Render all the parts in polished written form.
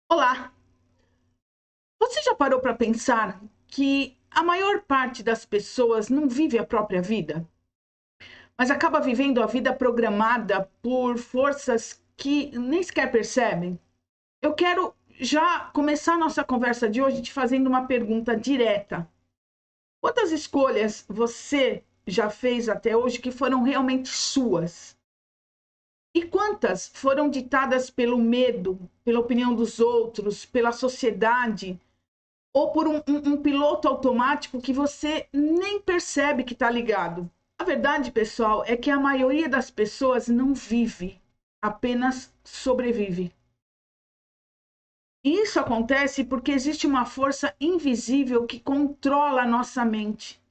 Olá! Você já parou para pensar que a maior parte das pessoas não vive a própria vida, mas acaba vivendo a vida programada por forças que nem sequer percebem? Eu quero já começar a nossa conversa de hoje te fazendo uma pergunta direta. Quantas escolhas você já fez até hoje que foram realmente suas? E quantas foram ditadas pelo medo, pela opinião dos outros, pela sociedade? Ou por um piloto automático que você nem percebe que está ligado. A verdade, pessoal, é que a maioria das pessoas não vive, apenas sobrevive. E isso acontece porque existe uma força invisível que controla a nossa mente.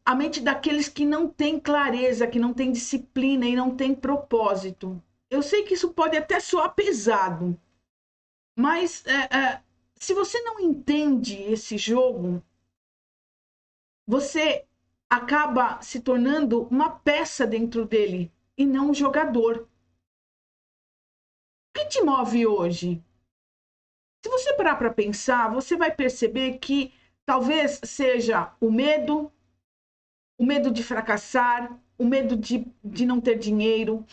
A mente daqueles que não têm clareza, que não têm disciplina e não têm propósito. Eu sei que isso pode até soar pesado, mas se você não entende esse jogo, você acaba se tornando uma peça dentro dele e não um jogador. O que te move hoje? Se você parar para pensar, você vai perceber que talvez seja o medo de fracassar, o medo de não ter dinheiro,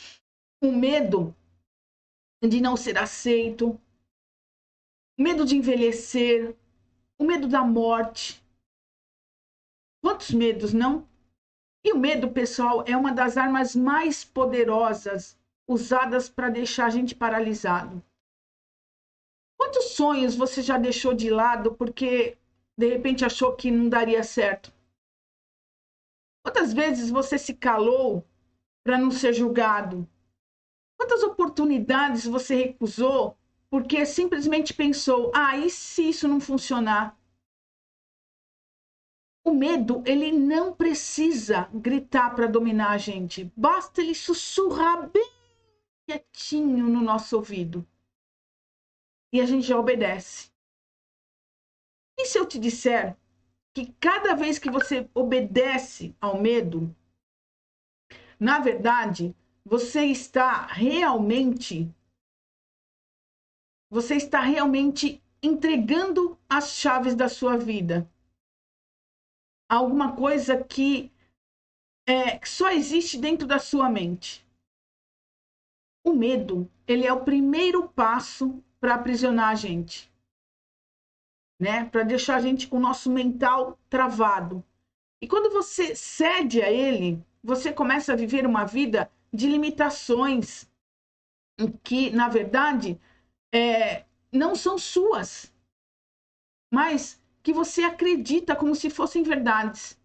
o medo de não ser aceito, o medo de envelhecer, o medo da morte. Quantos medos, não? E o medo, pessoal, é uma das armas mais poderosas usadas para deixar a gente paralisado. Quantos sonhos você já deixou de lado porque de repente achou que não daria certo? Quantas vezes você se calou para não ser julgado? Quantas oportunidades você recusou porque simplesmente pensou: ah, e se isso não funcionar? O medo, ele não precisa gritar para dominar a gente. Basta ele sussurrar bem quietinho no nosso ouvido. E a gente já obedece. E se eu te disser que cada vez que você obedece ao medo, na verdade, você está realmente entregando as chaves da sua vida a alguma coisa que só existe dentro da sua mente. O medo, ele é o primeiro passo para aprisionar a gente, né? Para deixar a gente com o nosso mental travado. E quando você cede a ele, você começa a viver uma vida de limitações que, na verdade, não são suas, mas que você acredita como se fossem verdades.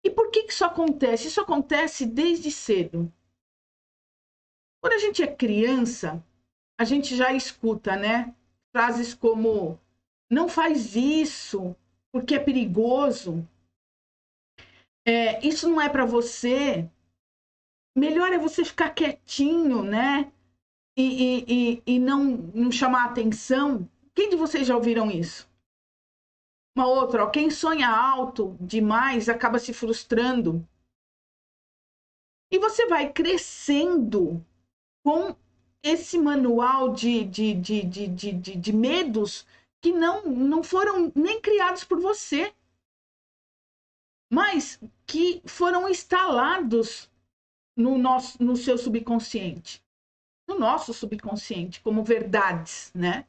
E por que isso acontece? Isso acontece desde cedo. Quando a gente é criança, a gente já escuta, né? Frases como: não faz isso, porque é perigoso. Isso não é para você. Melhor é você ficar quietinho, né? E não chamar atenção. Quem de vocês já ouviram isso? Uma outra, ó, quem sonha alto demais acaba se frustrando. E você vai crescendo com esse manual de medos que não foram nem criados por você, mas que foram instalados no seu subconsciente, no nosso subconsciente, como verdades, né?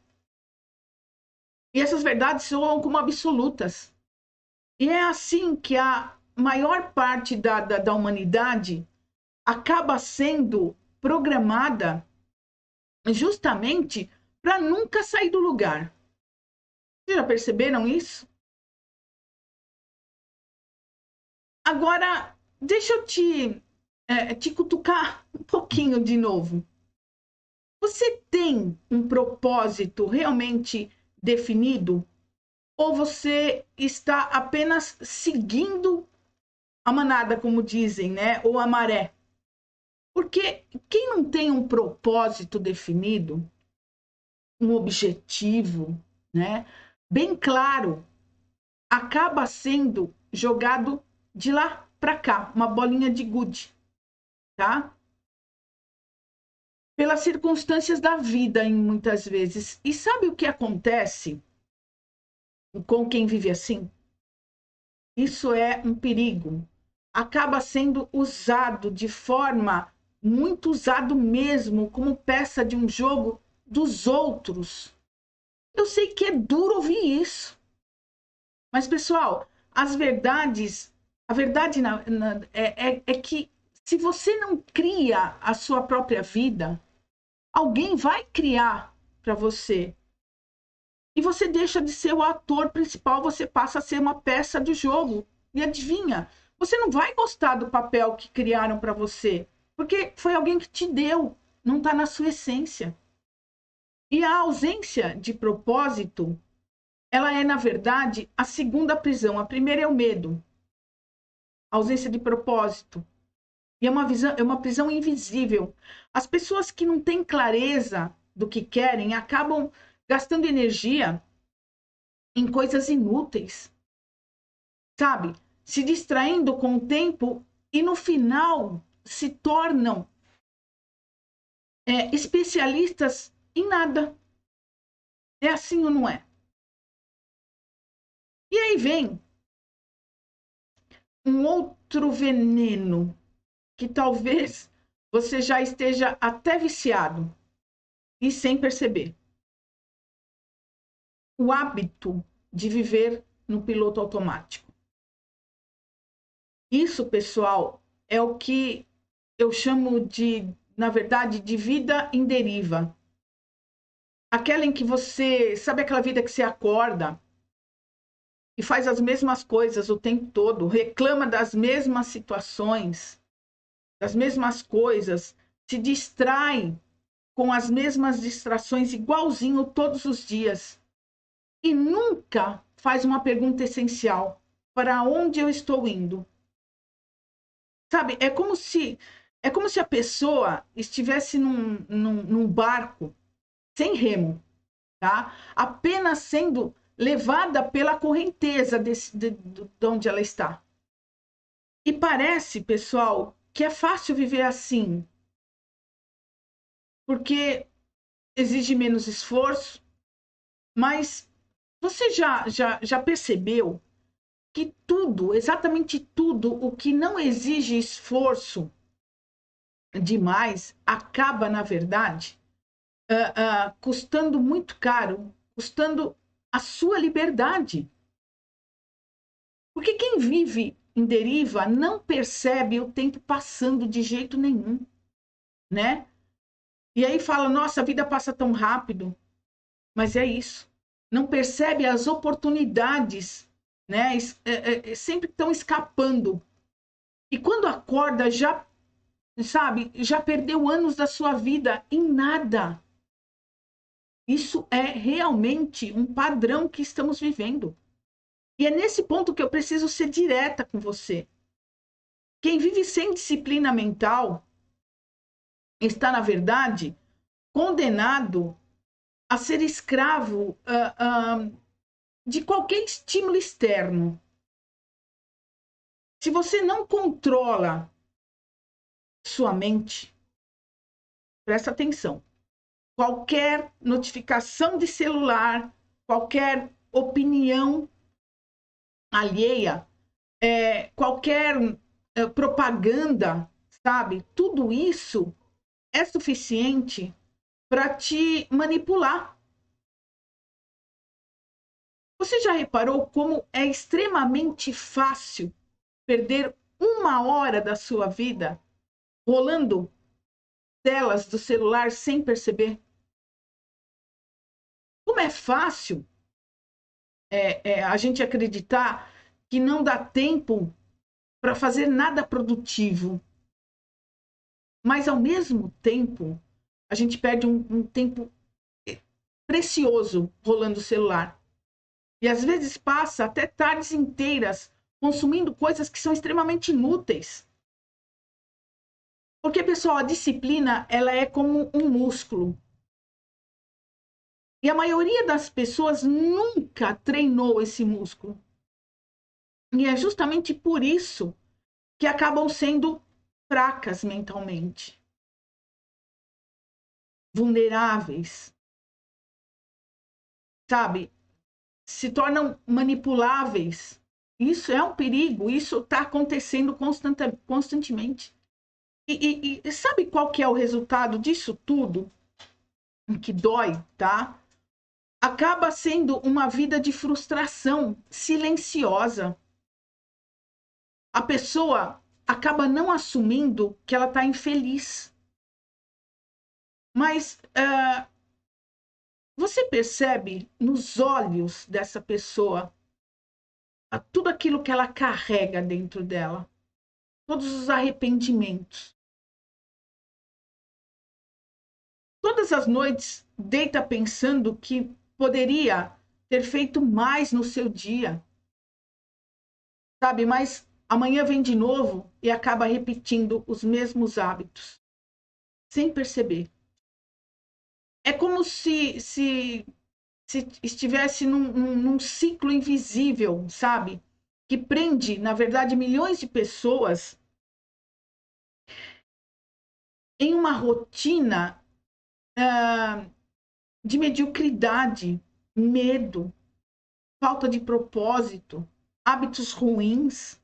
E essas verdades soam como absolutas. E é assim que a maior parte da humanidade acaba sendo programada justamente para nunca sair do lugar. Vocês já perceberam isso? Agora, deixa eu te cutucar um pouquinho de novo. Você tem um propósito realmente definido? Ou você está apenas seguindo a manada, como dizem, né? Ou a maré? Porque quem não tem um propósito definido, um objetivo, né? Bem claro, acaba sendo jogado de lá para cá, uma bolinha de gude, tá? pelas circunstâncias da vida, em muitas vezes. E sabe o que acontece com quem vive assim? Isso é um perigo. Acaba sendo usado de forma muito usado mesmo, como peça de um jogo dos outros. Eu sei que é duro ouvir isso. Mas, pessoal, a verdade é que se você não cria a sua própria vida, alguém vai criar para você. E você deixa de ser o ator principal, você passa a ser uma peça de jogo. E adivinha, você não vai gostar do papel que criaram para você, porque foi alguém que te deu, não está na sua essência. E a ausência de propósito, ela é, na verdade, a segunda prisão. A primeira é o medo, a ausência de propósito. E é uma prisão invisível. As pessoas que não têm clareza do que querem acabam gastando energia em coisas inúteis, sabe? Se distraindo com o tempo e no final se tornam especialistas em nada. É assim ou não é? E aí vem um outro veneno que talvez você já esteja até viciado e sem perceber. O hábito de viver no piloto automático. Isso, pessoal, é o que eu chamo de, na verdade, de vida em deriva. Aquela em que você, sabe aquela vida que você acorda e faz as mesmas coisas o tempo todo, reclama das mesmas situações, das mesmas coisas, se distrai com as mesmas distrações igualzinho todos os dias e nunca faz uma pergunta essencial: para onde eu estou indo? Sabe, é como se a pessoa estivesse num barco sem remo, tá? Apenas sendo levada pela correnteza de onde ela está. E parece, pessoal, que é fácil viver assim, porque exige menos esforço, mas você já percebeu que tudo, exatamente tudo, o que não exige esforço demais, acaba, na verdade, custando muito caro, custando a sua liberdade. Porque quem vive em deriva não percebe o tempo passando de jeito nenhum, né? E aí fala, nossa, a vida passa tão rápido. Mas é isso. Não percebe as oportunidades, né? Sempre estão escapando. E quando acorda, já, sabe, já perdeu anos da sua vida em nada. Isso é realmente um padrão que estamos vivendo. E é nesse ponto que eu preciso ser direta com você. Quem vive sem disciplina mental está, na verdade, condenado a ser escravo de qualquer estímulo externo. Se você não controla sua mente, presta atenção. Qualquer notificação de celular, qualquer opinião alheia, qualquer propaganda, sabe? Tudo isso é suficiente para te manipular. Você já reparou como é extremamente fácil perder 1 hora da sua vida rolando telas do celular sem perceber? Como é fácil a gente acreditar que não dá tempo para fazer nada produtivo, mas ao mesmo tempo a gente perde um tempo precioso rolando o celular. E às vezes passa até tardes inteiras consumindo coisas que são extremamente inúteis. Porque, pessoal, a disciplina, ela é como um músculo. E a maioria das pessoas nunca treinou esse músculo. E é justamente por isso que acabam sendo fracas mentalmente. vulneráveis, sabe? Se tornam manipuláveis. Isso é um perigo, isso está acontecendo constantemente. E sabe qual que é o resultado disso tudo? Que dói, tá? Acaba sendo uma vida de frustração silenciosa. A pessoa acaba não assumindo que ela está infeliz. Mas você percebe nos olhos dessa pessoa tudo aquilo que ela carrega dentro dela, todos os arrependimentos. Todas as noites deita pensando que poderia ter feito mais no seu dia, sabe? Mas amanhã vem de novo e acaba repetindo os mesmos hábitos, sem perceber. É como se estivesse num ciclo invisível, sabe? Que prende, na verdade, milhões de pessoas em uma rotina de mediocridade, medo, falta de propósito, hábitos ruins.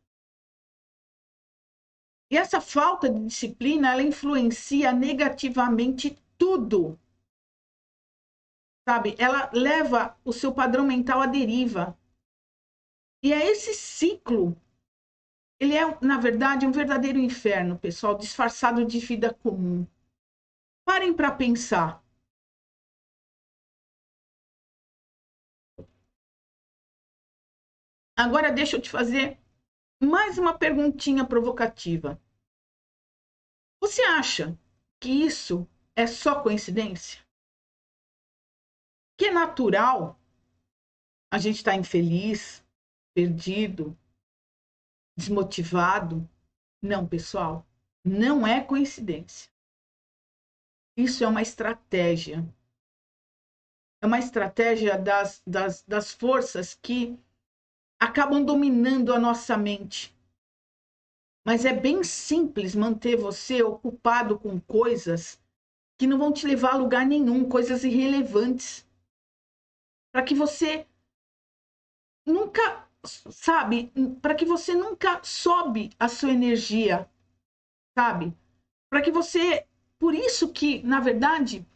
E essa falta de disciplina, ela influencia negativamente tudo, sabe? Ela leva o seu padrão mental à deriva. E é esse ciclo, ele é, na verdade, um verdadeiro inferno, pessoal, disfarçado de vida comum. Parem para pensar. Agora deixa eu te fazer mais uma perguntinha provocativa. Você acha que isso é só coincidência? Que é natural a gente estar infeliz, perdido, desmotivado? Não, pessoal, não é coincidência. Isso é uma estratégia. É uma estratégia das forças que acabam dominando a nossa mente. Mas é bem simples manter você ocupado com coisas que não vão te levar a lugar nenhum, coisas irrelevantes. Para que você nunca, sabe, para que você nunca sobe a sua energia, sabe? Para que você, por isso que, na verdade,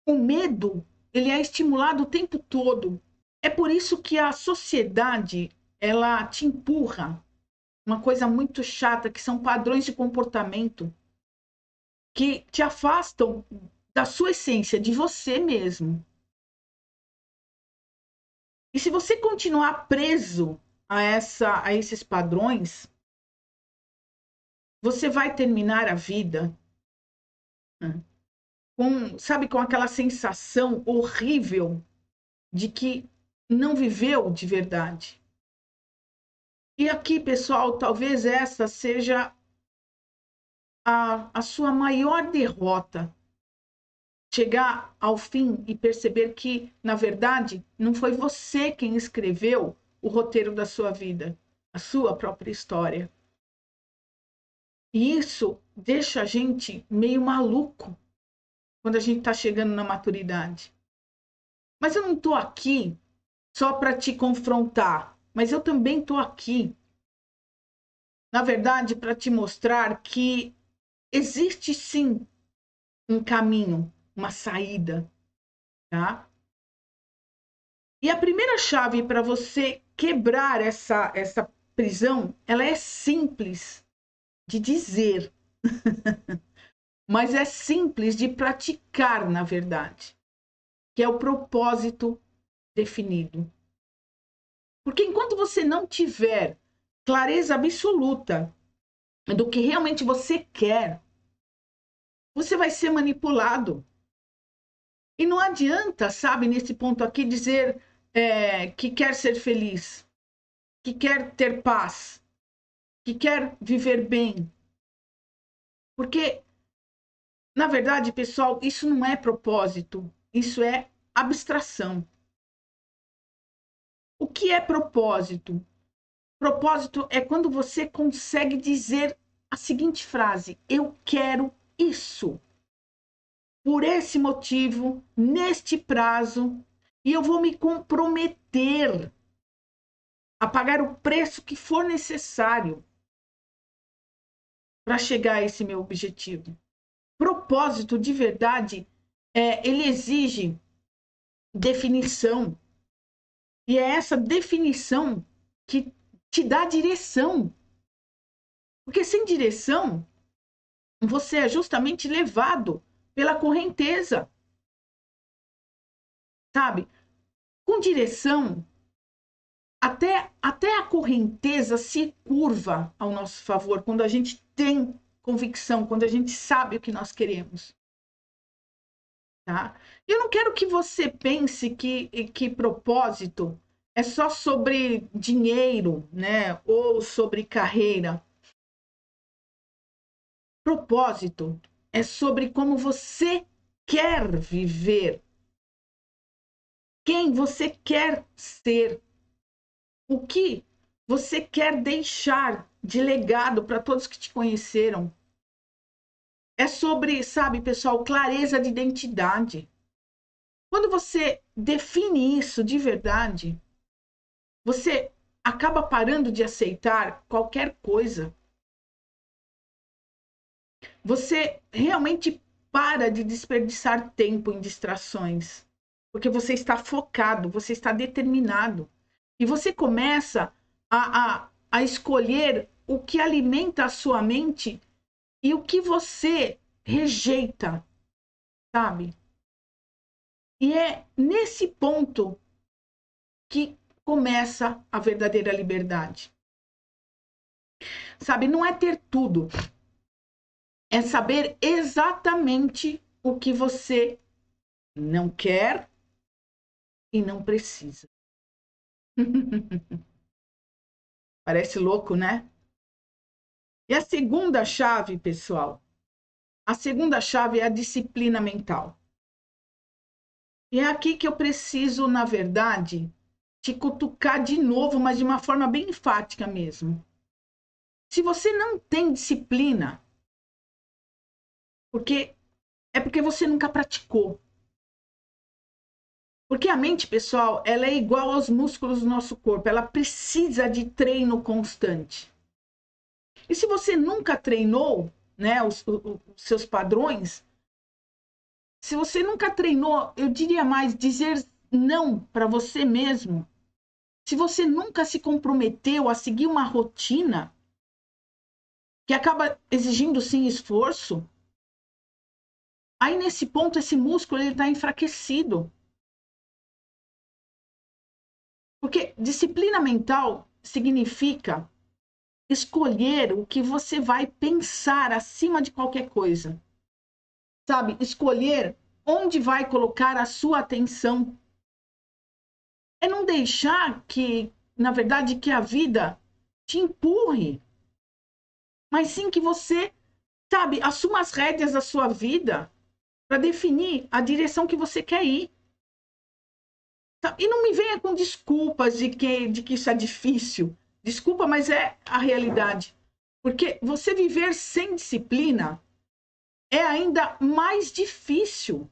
o medo, ele é estimulado o tempo todo. É por isso que a sociedade, ela te empurra uma coisa muito chata, que são padrões de comportamento que te afastam da sua essência, de você mesmo. E se você continuar preso a esses padrões, você vai terminar a vida com aquela sensação horrível de que não viveu de verdade. E aqui, pessoal, talvez essa seja a sua maior derrota. Chegar ao fim e perceber que, na verdade, não foi você quem escreveu o roteiro da sua vida, a sua própria história. E isso deixa a gente meio maluco quando a gente está chegando na maturidade. Mas eu não estou aqui só para te confrontar, mas eu também estou aqui, na verdade, para te mostrar que existe sim um caminho, uma saída, tá? E a primeira chave para você quebrar essa prisão, ela é simples de dizer, mas é simples de praticar, na verdade, que é o propósito definido. Porque enquanto você não tiver clareza absoluta do que realmente você quer, você vai ser manipulado. E não adianta, sabe, nesse ponto aqui, dizer que quer ser feliz, que quer ter paz, que quer viver bem. Porque, na verdade, pessoal, isso não é propósito, isso é abstração. O que é propósito? Propósito é quando você consegue dizer a seguinte frase: eu quero isso. por esse motivo, neste prazo, e eu vou me comprometer a pagar o preço que for necessário para chegar a esse meu objetivo. Propósito de verdade, ele exige definição. E é essa definição que te dá direção. Porque sem direção, você é justamente levado pela correnteza. Sabe? Com direção, até a correnteza se curva ao nosso favor quando a gente tem convicção, quando a gente sabe o que nós queremos. Tá? Eu não quero que você pense que propósito é só sobre dinheiro, né? Ou sobre carreira. Propósito é sobre como você quer viver, quem você quer ser, o que você quer deixar de legado para todos que te conheceram. É sobre, sabe, pessoal, clareza de identidade. Quando você define isso de verdade, você acaba parando de aceitar qualquer coisa. Você realmente para de desperdiçar tempo em distrações, porque você está focado, você está determinado. E você começa a escolher o que alimenta a sua mente e o que você rejeita, sabe? E é nesse ponto que começa a verdadeira liberdade. Sabe, não é ter tudo, é saber exatamente o que você não quer e não precisa. Parece louco, né? E a segunda chave, pessoal, a segunda chave é a disciplina mental. E é aqui que eu preciso, na verdade, te cutucar de novo, mas de uma forma bem enfática mesmo. Se você não tem disciplina, porque você nunca praticou. Porque a mente, pessoal, ela é igual aos músculos do nosso corpo, ela precisa de treino constante. E se você nunca treinou, né, os seus padrões, se você nunca treinou, eu diria mais, dizer não para você mesmo, se você nunca se comprometeu a seguir uma rotina que acaba exigindo sim esforço, aí nesse ponto esse músculo ele está enfraquecido. Porque disciplina mental significa escolher o que você vai pensar acima de qualquer coisa. Sabe? Escolher onde vai colocar a sua atenção. É não deixar que, na verdade, que a vida te empurre. Mas sim que você, sabe, assuma as rédeas da sua vida para definir a direção que você quer ir. E não me venha com desculpas de que isso é difícil. Desculpa, mas é a realidade. Porque você viver sem disciplina é ainda mais difícil.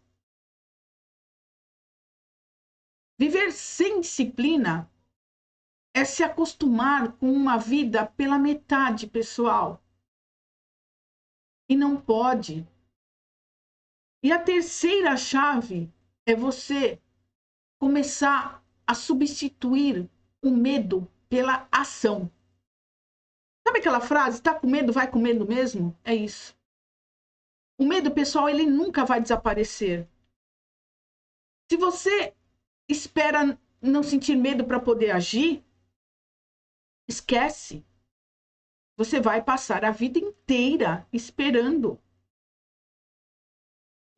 Viver sem disciplina é se acostumar com uma vida pela metade, pessoal. E não pode. E a terceira chave é você começar a substituir o medo pela ação. Sabe aquela frase, tá com medo, vai com medo mesmo? É isso. O medo, pessoal, ele nunca vai desaparecer. Se você espera não sentir medo para poder agir, esquece. Você vai passar a vida inteira esperando.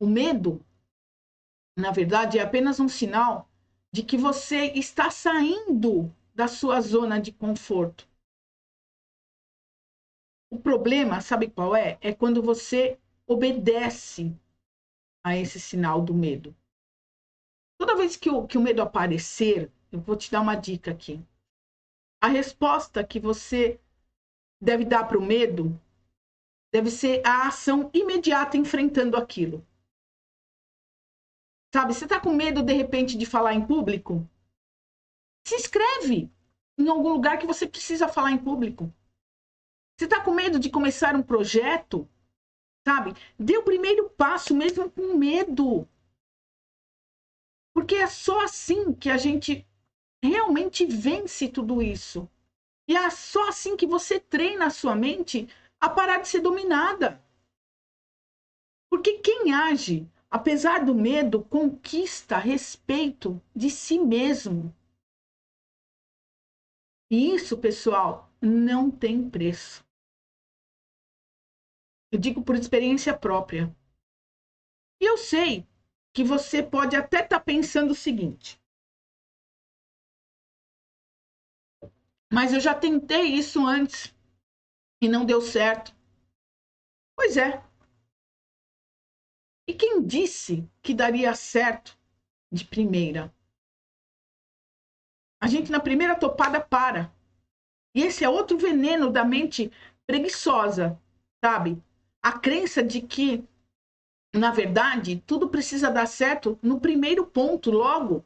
O medo, na verdade, é apenas um sinal de que você está saindo da sua zona de conforto. O problema, sabe qual é? É quando você obedece a esse sinal do medo. Toda vez que o medo aparecer, eu vou te dar uma dica aqui. A resposta que você deve dar para o medo deve ser a ação imediata enfrentando aquilo. Sabe, você tá com medo, de repente, de falar em público? Se inscreve em algum lugar que você precisa falar em público. Você tá com medo de começar um projeto? Sabe? Dê o primeiro passo mesmo com medo. Porque é só assim que a gente realmente vence tudo isso. E é só assim que você treina a sua mente a parar de ser dominada. Porque quem age, apesar do medo, conquista respeito de si mesmo. E isso, pessoal, não tem preço. Eu digo por experiência própria. E eu sei que você pode até estar pensando o seguinte: mas eu já tentei isso antes e não deu certo. Pois é. E quem disse que daria certo de primeira? A gente na primeira topada para. E esse é outro veneno da mente preguiçosa, sabe? A crença de que, na verdade, tudo precisa dar certo no primeiro ponto, logo,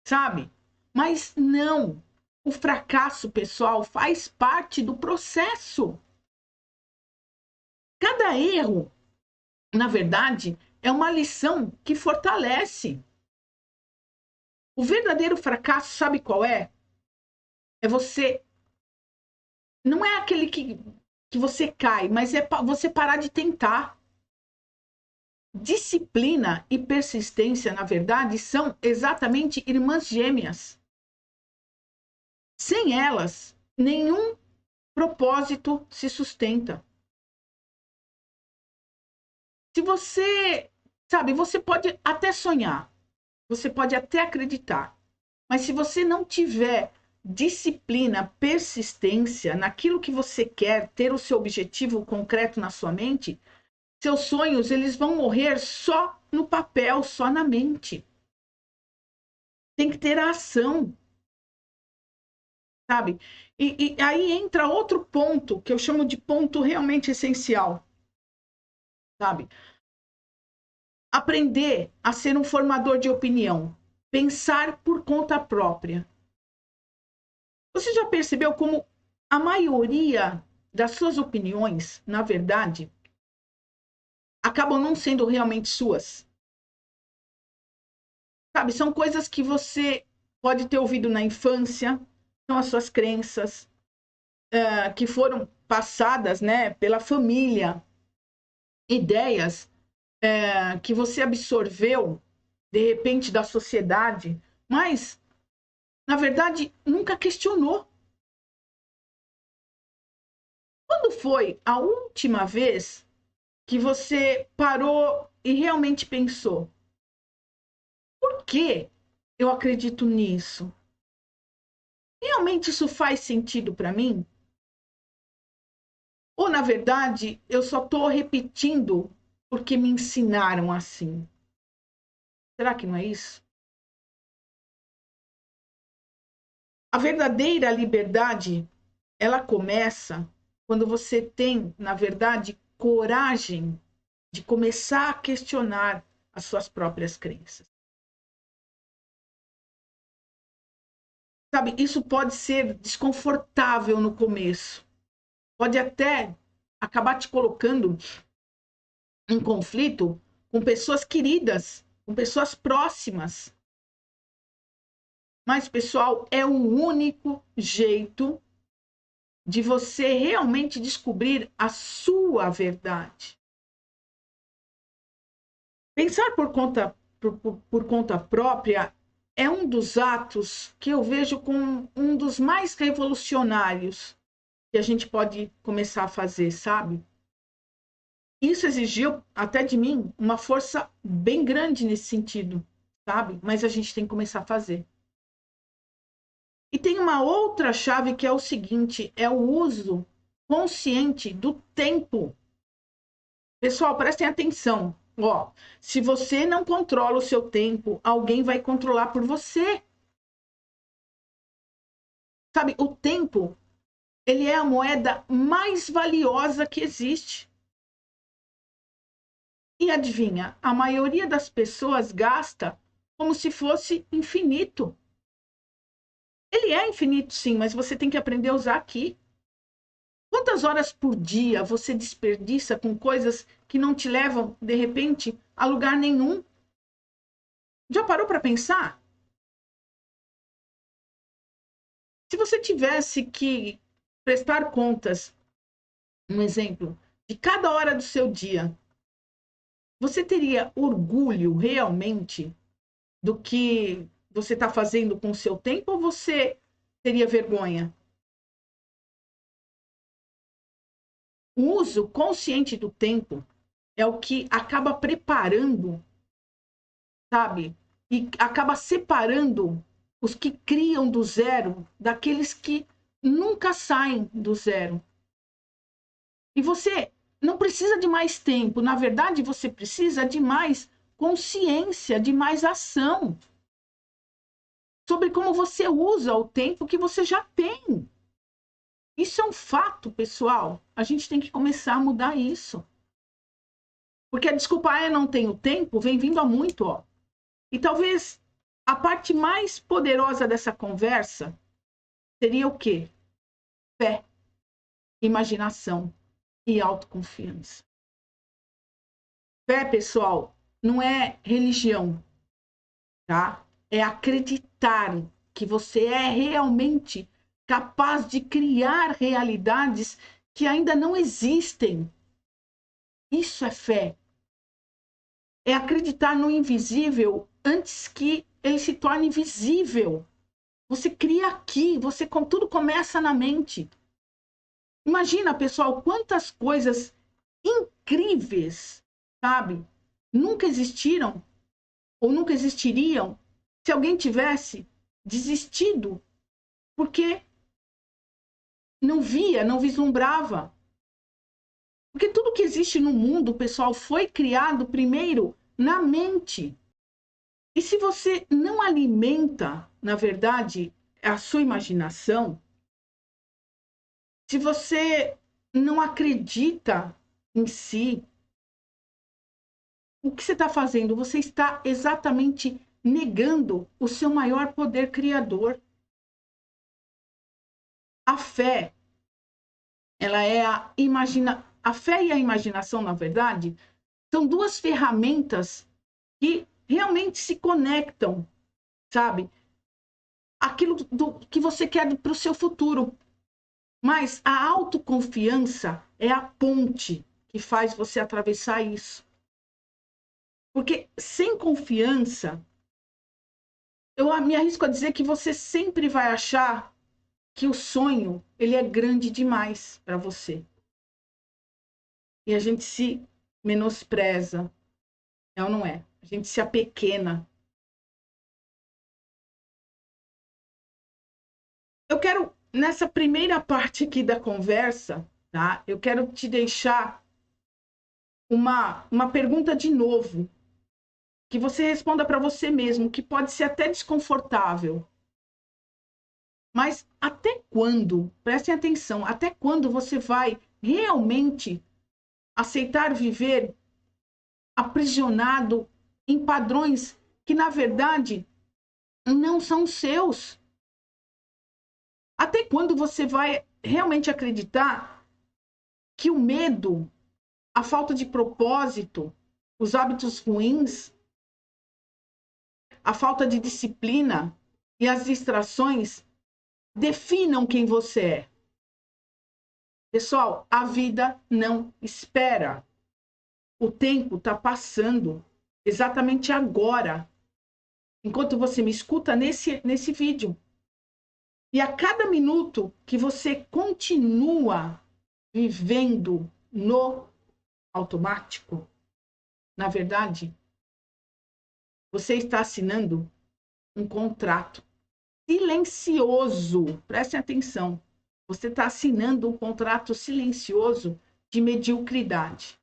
sabe? Mas não. O fracasso, pessoal, faz parte do processo. Cada erro, na verdade, é uma lição que fortalece. O verdadeiro fracasso, sabe qual é? É você. Não é aquele que você cai, mas é você parar de tentar. Disciplina e persistência, na verdade, são exatamente irmãs gêmeas. Sem elas, nenhum propósito se sustenta. Se você, sabe, você pode até sonhar, você pode até acreditar, mas se você não tiver disciplina, persistência naquilo que você quer, ter o seu objetivo concreto na sua mente, seus sonhos, eles vão morrer só no papel, só na mente. Tem que ter a ação, sabe? E aí entra outro ponto, que eu chamo de ponto realmente essencial, sabe? Aprender a ser um formador de opinião. Pensar por conta própria. Você já percebeu como a maioria das suas opiniões, na verdade, acabam não sendo realmente suas? Sabe, são coisas que você pode ter ouvido na infância, são as suas crenças, que foram passadas, né, pela família, ideias que você absorveu, de repente, da sociedade, mas, na verdade, nunca questionou. Quando foi a última vez que você parou e realmente pensou: por que eu acredito nisso? Realmente isso faz sentido para mim? Ou, na verdade, eu só estou repetindo porque me ensinaram assim? Será que não é isso? A verdadeira liberdade, ela começa quando você tem, na verdade, coragem de começar a questionar as suas próprias crenças. Sabe, isso pode ser desconfortável no começo. Pode até acabar te colocando em conflito com pessoas queridas, com pessoas próximas. Mas, pessoal, é o único jeito de você realmente descobrir a sua verdade. Pensar por conta própria é um dos atos que eu vejo como um dos mais revolucionários que a gente pode começar a fazer, sabe? Isso exigiu até de mim uma força bem grande nesse sentido, sabe? Mas a gente tem que começar a fazer. E tem uma outra chave que é o seguinte, é o uso consciente do tempo. Pessoal, prestem atenção. Ó, se você não controla o seu tempo, alguém vai controlar por você. Sabe, o tempo, ele é a moeda mais valiosa que existe. E adivinha, a maioria das pessoas gasta como se fosse infinito. Ele é infinito, sim, mas você tem que aprender a usar aqui. Quantas horas por dia você desperdiça com coisas que não te levam, de repente, a lugar nenhum? Já parou para pensar? Se você tivesse que prestar contas, um exemplo, de cada hora do seu dia, você teria orgulho realmente do que você está fazendo com o seu tempo ou você teria vergonha? O uso consciente do tempo é o que acaba preparando, sabe? E acaba separando os que criam do zero daqueles que nunca saem do zero. E você não precisa de mais tempo, na verdade, você precisa de mais consciência, de mais ação sobre como você usa o tempo que você já tem. Isso é um fato, pessoal. A gente tem que começar a mudar isso. Porque a desculpa não tenho tempo vem vindo há muito, ó. E talvez a parte mais poderosa dessa conversa seria o quê? Fé, imaginação e autoconfiança. Fé, pessoal, não é religião, tá? É acreditar que você é realmente capaz de criar realidades que ainda não existem. Isso é fé. É acreditar no invisível antes que ele se torne visível. Você cria aqui, tudo começa na mente. Imagina, pessoal, quantas coisas incríveis, sabe? Nunca existiram ou nunca existiriam se alguém tivesse desistido porque não via, não vislumbrava. Porque tudo que existe no mundo, pessoal, foi criado primeiro na mente. E se você não alimenta, na verdade, a sua imaginação, se você não acredita em si, o que você está fazendo? Você está exatamente negando o seu maior poder criador. A fé, ela é a fé e a imaginação, na verdade, são duas ferramentas que realmente se conectam, sabe? Aquilo que você quer para o seu futuro. Mas a autoconfiança é a ponte que faz você atravessar isso. Porque sem confiança, eu me arrisco a dizer que você sempre vai achar que o sonho ele é grande demais para você. E a gente se menospreza, é ou não é? A gente se apequena. Eu quero, nessa primeira parte aqui da conversa, tá? Eu quero te deixar uma pergunta de novo, que você responda para você mesmo, que pode ser até desconfortável. Mas até quando, prestem atenção, até quando você vai realmente aceitar viver aprisionado em padrões que, na verdade, não são seus? Até quando você vai realmente acreditar que o medo, a falta de propósito, os hábitos ruins, a falta de disciplina e as distrações definam quem você é? Pessoal, a vida não espera. O tempo está passando exatamente agora, enquanto você me escuta nesse vídeo. E a cada minuto que você continua vivendo no automático, na verdade, você está assinando um contrato silencioso. Prestem atenção. Você está assinando um contrato silencioso de mediocridade.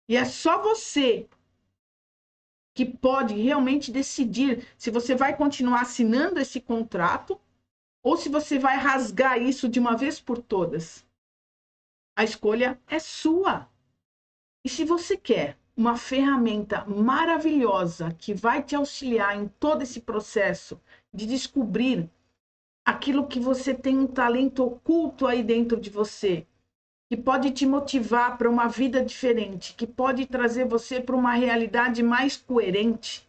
E é só você que pode realmente decidir se você vai continuar assinando esse contrato ou se você vai rasgar isso de uma vez por todas. A escolha é sua. E se você quer uma ferramenta maravilhosa que vai te auxiliar em todo esse processo de descobrir aquilo que você tem um talento oculto aí dentro de você, que pode te motivar para uma vida diferente, que pode trazer você para uma realidade mais coerente,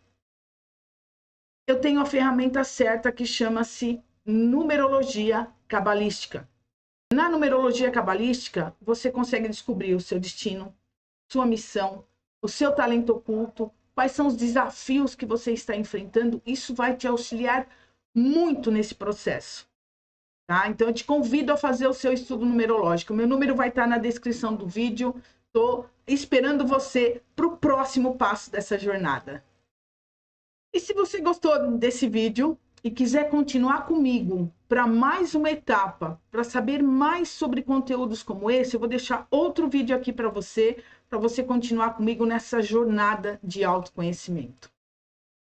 eu tenho a ferramenta certa que chama-se numerologia cabalística. Na numerologia cabalística, você consegue descobrir o seu destino, sua missão, o seu talento oculto, quais são os desafios que você está enfrentando. Isso vai te auxiliar muito nesse processo. Tá? Então, eu te convido a fazer o seu estudo numerológico. Meu número vai estar na descrição do vídeo. Estou esperando você para o próximo passo dessa jornada. E se você gostou desse vídeo e quiser continuar comigo para mais uma etapa, para saber mais sobre conteúdos como esse, eu vou deixar outro vídeo aqui para você continuar comigo nessa jornada de autoconhecimento.